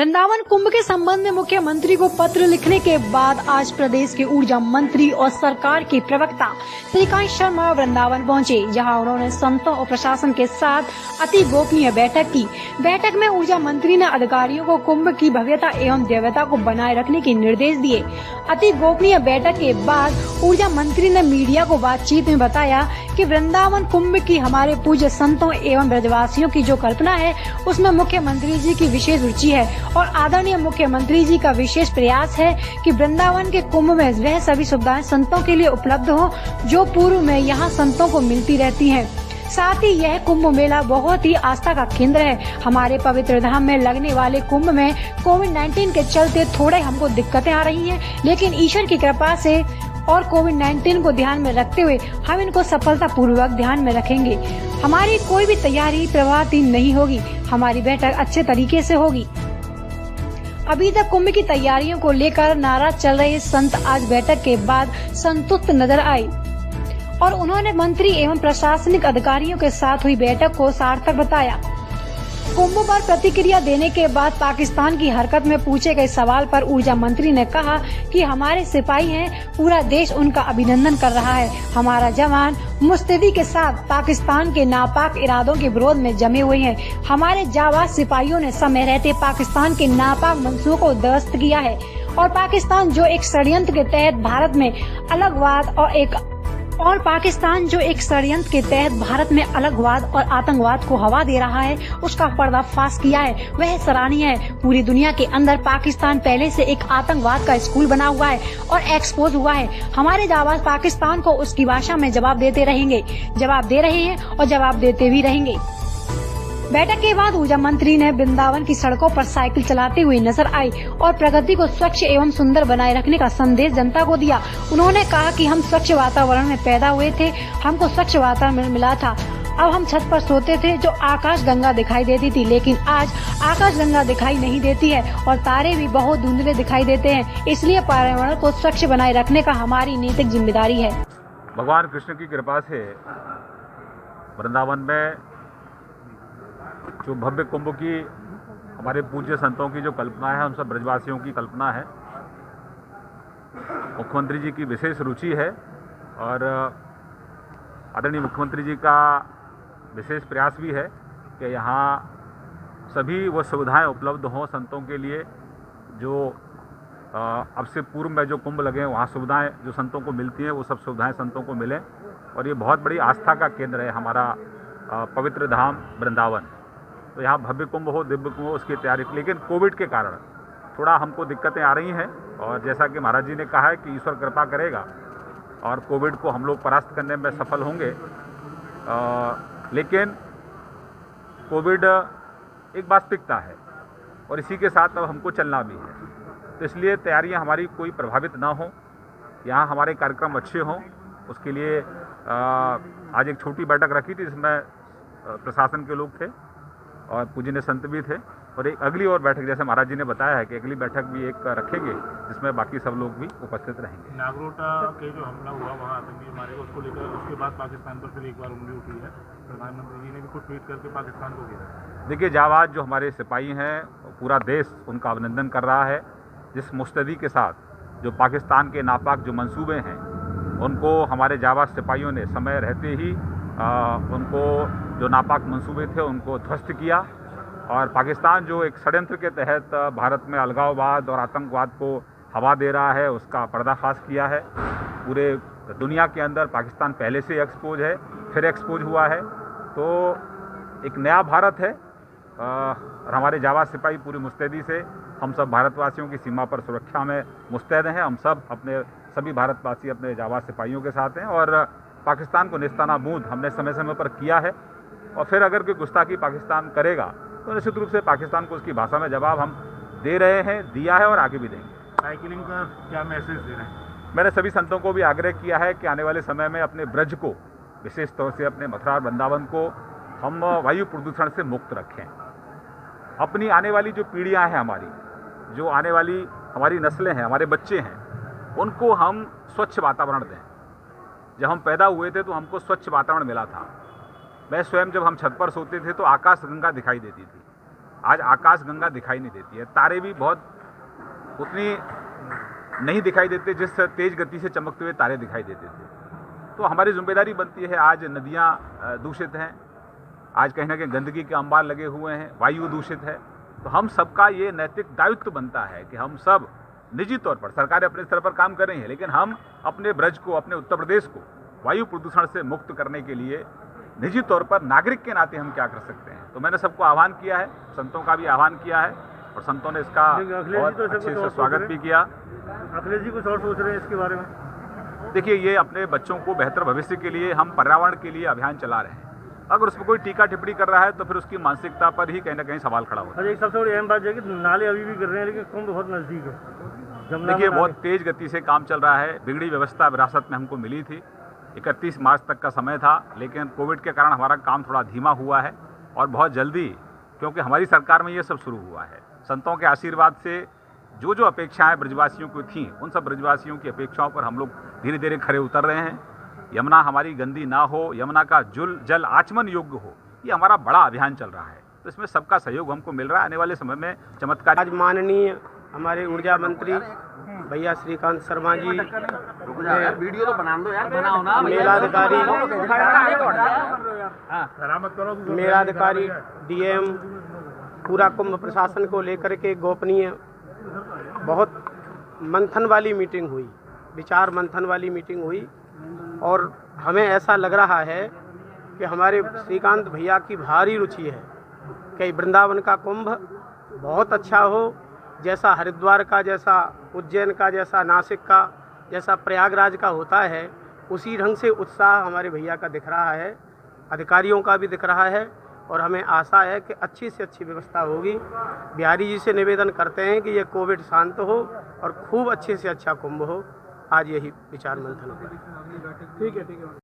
वृंदावन कुंभ के संबंध में मुख्यमंत्री को पत्र लिखने के बाद आज प्रदेश के ऊर्जा मंत्री और सरकार के प्रवक्ता श्रीकांत शर्मा वृंदावन पहुंचे, जहां उन्होंने संतों और प्रशासन के साथ अति गोपनीय बैठक की। बैठक में ऊर्जा मंत्री ने अधिकारियों को कुंभ की भव्यता एवं दिव्यता को बनाए रखने के निर्देश दिए। अति गोपनीय बैठक के बाद ऊर्जा मंत्री ने मीडिया को बातचीत में बताया कि वृंदावन कुंभ की हमारे पूज्य संतों एवं ब्रजवासियों की जो कल्पना है, उसमें मुख्यमंत्री जी की विशेष रुचि है और आदरणीय मुख्यमंत्री जी का विशेष प्रयास है कि वृंदावन के कुंभ में वह सभी सुविधाएं संतों के लिए उपलब्ध हो जो पूर्व में यहाँ संतों को मिलती रहती हैं। साथ ही यह कुंभ मेला बहुत ही आस्था का केंद्र है। हमारे पवित्र धाम में लगने वाले कुंभ में कोविड-19 के चलते थोड़े हमको दिक्कतें आ रही हैं, लेकिन ईश्वर की कृपा से और कोविड-19 को ध्यान में रखते हुए हम इनको सफलता पूर्वक ध्यान में रखेंगे। हमारी कोई भी तैयारी प्रभावित नहीं होगी। हमारी बैठक अच्छे तरीके से होगी। अभी तक कुंभ की तैयारियों को लेकर नाराज चल रहे संत आज बैठक के बाद संतुष्ट नजर आए और उन्होंने मंत्री एवं प्रशासनिक अधिकारियों के साथ हुई बैठक को सार्थक बताया। कुंभ पर प्रतिक्रिया देने के बाद पाकिस्तान की हरकत में पूछे गए सवाल पर ऊर्जा मंत्री ने कहा कि हमारे सिपाही हैं, पूरा देश उनका अभिनंदन कर रहा है। हमारा जवान मुस्तैदी के साथ पाकिस्तान के नापाक इरादों के विरोध में जमे हुए हैं। हमारे जाबाज सिपाहियों ने समय रहते पाकिस्तान के नापाक मंसूबों को ध्वस्त किया है और पाकिस्तान जो एक षड्यंत्र के तहत भारत में अलगवाद और आतंकवाद को हवा दे रहा है, उसका पर्दाफाश किया है। वह सराहनीय है। पूरी दुनिया के अंदर पाकिस्तान पहले से एक आतंकवाद का स्कूल बना हुआ है और एक्सपोज हुआ है। हमारे जाबाज पाकिस्तान को उसकी भाषा में जवाब देते रहेंगे, जवाब दे रहे हैं और जवाब देते भी रहेंगे। बैठक के बाद ऊर्जा मंत्री ने वृंदावन की सड़कों पर साइकिल चलाते हुए नजर आई और प्रगति को स्वच्छ एवं सुंदर बनाए रखने का संदेश जनता को दिया। उन्होंने कहा कि हम स्वच्छ वातावरण में पैदा हुए थे, हमको स्वच्छ वातावरण मिला था। अब हम छत पर सोते थे जो आकाश गंगा दिखाई देती थी, लेकिन आज आकाश गंगा दिखाई नहीं देती है और तारे भी बहुत धुंधले दिखाई देते हैं। इसलिए पर्यावरण को स्वच्छ बनाए रखने का हमारी नैतिक जिम्मेदारी है। भगवान कृष्ण की कृपा से वृंदावन में जो भव्य कुंभ की हमारे पूज्य संतों की जो कल्पना है, हम सब ब्रजवासियों की कल्पना है। मुख्यमंत्री जी की विशेष रुचि है और आदरणीय मुख्यमंत्री जी का विशेष प्रयास भी है कि यहाँ सभी वो सुविधाएं उपलब्ध हों संतों के लिए जो अब से पूर्व में जो कुंभ लगे वहाँ सुविधाएं जो संतों को मिलती हैं वो सब सुविधाएं संतों को मिलें। और ये बहुत बड़ी आस्था का केंद्र है हमारा पवित्र धाम वृंदावन। तो यहाँ भव्य कुंभ हो, दिव्य कुंभ हो, उसकी तैयारी, लेकिन कोविड के कारण थोड़ा हमको दिक्कतें आ रही हैं और जैसा कि महाराज जी ने कहा है कि ईश्वर कृपा करेगा और कोविड को हम लोग परास्त करने में सफल होंगे। लेकिन कोविड एक वास्तविकता है और इसी के साथ अब हमको चलना भी है, तो इसलिए तैयारियां हमारी कोई प्रभावित ना हो, यहाँ हमारे कार्यक्रम अच्छे हों। उसके लिए आज एक छोटी बैठक रखी थी जिसमें प्रशासन के लोग थे और पूजनीय संत भी थे और एक अगली और बैठक जैसे महाराज जी ने बताया है कि अगली बैठक भी एक रखेंगे जिसमें बाकी सब लोग भी उपस्थित रहेंगे। नागरोटा के जो हमला हुआ वहाँ आतंकी मारे गए, उसको लेकर उसके बाद पाकिस्तान पर फिर एक बार उंगली उठी है। प्रधानमंत्री जी ने भी कुछ ट्वीट करके पाकिस्तान को किया। देखिए, जाबाज जो हमारे सिपाही हैं पूरा देश उनका अभिनंदन कर रहा है। जिस मुस्तैदी के साथ जो पाकिस्तान के नापाक जो मंसूबे हैं उनको हमारे जाबाज सिपाहियों ने समय रहते ही उनको जो नापाक मंसूबे थे उनको ध्वस्त किया और पाकिस्तान जो एक षड्यंत्र के तहत भारत में अलगाववाद और आतंकवाद को हवा दे रहा है उसका पर्दाफाश किया है। पूरे दुनिया के अंदर पाकिस्तान पहले से एक्सपोज है, फिर एक्सपोज हुआ है। तो एक नया भारत है और हमारे जाबाज सिपाही पूरी मुस्तैदी से हम सब भारतवासियों की सीमा पर सुरक्षा में मुस्तैद हैं। हम सब सभी भारतवासी अपने जाबाज सिपाहियों के साथ हैं और पाकिस्तान को नेस्तनाबूद हमने समय समय पर किया है और फिर अगर कोई गुस्ताखी पाकिस्तान करेगा तो निश्चित रूप से पाकिस्तान को उसकी भाषा में जवाब हम दे रहे हैं, दिया है और आगे भी देंगे। साइकिलिंग का क्या मैसेज दे रहे हैं? मैंने सभी संतों को भी आग्रह किया है कि आने वाले समय में अपने ब्रज को, विशेष तौर से अपने मथुरा वृंदावन को हम वायु प्रदूषण से मुक्त रखें। अपनी आने वाली जो पीढ़ियाँ हैं हमारी, जो आने वाली हमारी नस्लें हैं, हमारे बच्चे हैं, उनको हम स्वच्छ वातावरण दें। जब हम पैदा हुए थे तो हमको स्वच्छ वातावरण मिला था। मैं स्वयं जब हम छत पर सोते थे तो आकाश गंगा दिखाई देती थी आज आकाश गंगा दिखाई नहीं देती है, तारे भी बहुत उतनी नहीं दिखाई देते जिस तेज गति से चमकते हुए तारे दिखाई देते थे। तो हमारी जिम्मेदारी बनती है, आज नदियाँ दूषित हैं, आज कहीं ना कहीं गंदगी के अंबार लगे हुए हैं, वायु दूषित है। तो हम सबका ये नैतिक दायित्व बनता है कि हम सब निजी तौर पर, सरकारें अपने स्तर पर काम कर रही हैं, लेकिन हम अपने ब्रज को, अपने उत्तर प्रदेश को वायु प्रदूषण से मुक्त करने के लिए निजी तौर पर नागरिक के नाते हम क्या कर सकते हैं। तो मैंने सबको आह्वान किया है, संतों का भी आह्वान किया है और संतों ने इसका बहुत अच्छे से स्वागत भी किया। अखिलेश जी कुछ और सोच रहे हैं इसके बारे में? देखिए, ये अपने बच्चों को बेहतर भविष्य के लिए हम पर्यावरण के लिए अभियान चला रहे हैं। अगर उसमें कोई टीका टिप्पणी कर रहा है तो फिर उसकी मानसिकता पर ही कहीं ना कहीं सवाल खड़ा होता है। एक सबसे बड़ी अहम बात है कि नाले अभी भी गिर रहे हैं, लेकिन कुंभ बहुत नजदीक है। देखिए, बहुत तेज गति से काम चल रहा है। बिगड़ी व्यवस्था विरासत में हमको मिली थी, 31 मार्च तक का समय था, लेकिन कोविड के कारण हमारा काम थोड़ा धीमा हुआ है और बहुत जल्दी, क्योंकि हमारी सरकार में ये सब शुरू हुआ है। संतों के आशीर्वाद से जो जो अपेक्षाएं ब्रजवासियों को थीं, उन सब ब्रजवासियों की अपेक्षाओं पर हम लोग धीरे धीरे खरे उतर रहे हैं। यमुना हमारी गंदी ना हो, यमुना का जल आचमन योग्य हो, ये हमारा बड़ा अभियान चल रहा है। तो इसमें सबका सहयोग हमको मिल रहा है। आने वाले समय में चमत्कार। आज माननीय हमारे ऊर्जा मंत्री भैया श्रीकांत शर्मा जी, वीडियो तो बना दो यार, बनाओ ना। मेलाधिकारी डीएम, पूरा कुंभ प्रशासन को लेकर के गोपनीय बहुत मंथन वाली मीटिंग हुई, विचार मंथन वाली मीटिंग हुई और हमें ऐसा लग रहा है कि हमारे श्रीकांत भैया की भारी रुचि है कि वृंदावन का कुंभ बहुत अच्छा हो, जैसा हरिद्वार का, जैसा उज्जैन का, जैसा नासिक का, जैसा प्रयागराज का होता है, उसी ढंग से उत्साह हमारे भैया का दिख रहा है, अधिकारियों का भी दिख रहा है और हमें आशा है कि अच्छी से अच्छी व्यवस्था होगी। बिहारी जी से निवेदन करते हैं कि ये कोविड शांत हो और खूब अच्छे से अच्छा कुंभ हो। आज यही विचार मंथन होगा। ठीक है।